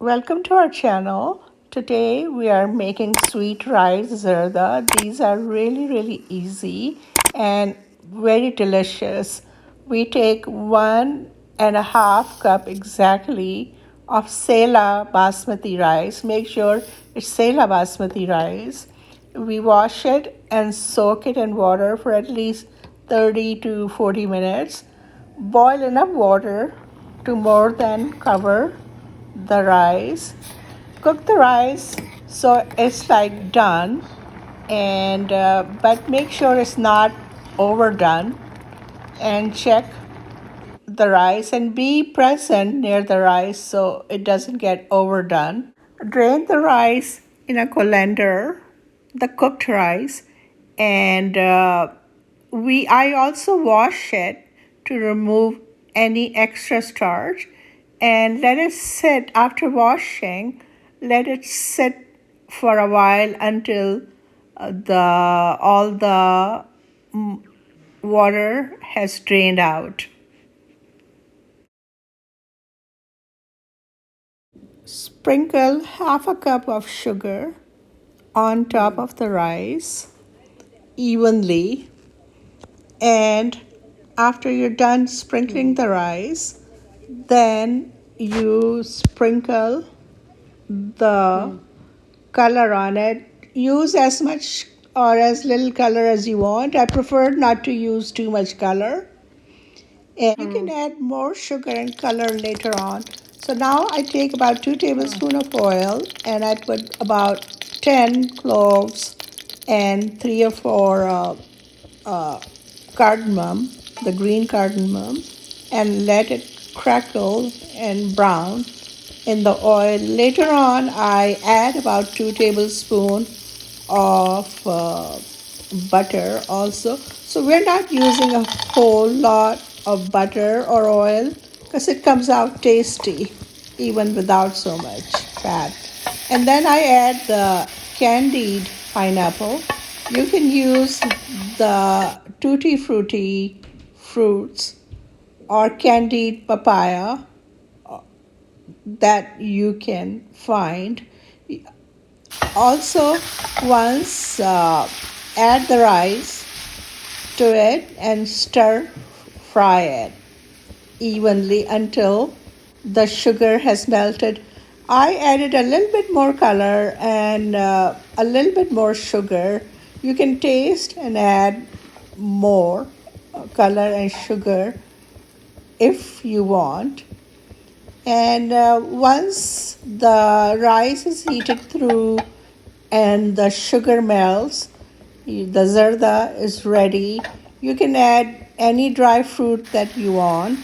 Welcome to our channel. Today we are making sweet rice zarda. These are really easy and very delicious. We take 1.5 cup exactly of Sela basmati rice. Make sure it's Sela basmati rice. We wash it and soak it in water for at least 30 to 40 minutes. Boil enough water to more than cover the rice. Cook the rice so it's like done, and but make sure it's not overdone. And check the rice and be present near the rice so it doesn't get overdone. Drain the rice in a colander, the cooked rice, and I also wash it to remove any extra starch and let it sit. After washing, let it sit for a while until the all the water has drained out. Sprinkle half a cup of sugar on top of the rice evenly, and after you're done sprinkling the rice, then you sprinkle the color on it. Use as much or as little color as you want. I prefer not to use too much color. And you can add more sugar and color later on. So now I take about 2 tablespoons of oil and I put about 10 cloves and 3 or 4 cardamom, the green cardamom, and let it crackle and brown in the oil. Later on, I add about 2 tablespoons of butter also. So we're not using a whole lot of butter or oil because it comes out tasty even without so much fat. And then I add the candied pineapple. You can use the tutti frutti fruits or candied papaya that you can find. Also, once add the rice to it and stir fry it evenly until the sugar has melted. I added a little bit more color and a little bit more sugar. You can taste and add more color and sugar if you want. And once the rice is heated through and the sugar melts, the zarda is ready. You can add any dry fruit that you want,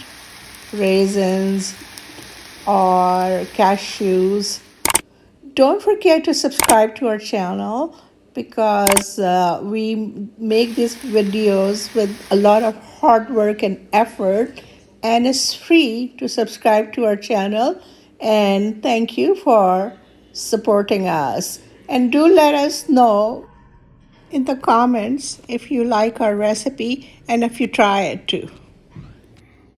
raisins or cashews. Don't forget to subscribe to our channel because we make these videos with a lot of hard work and effort, and it's free to subscribe to our channel. And thank you for supporting us. And do let us know in the comments if you like our recipe and if you try it too.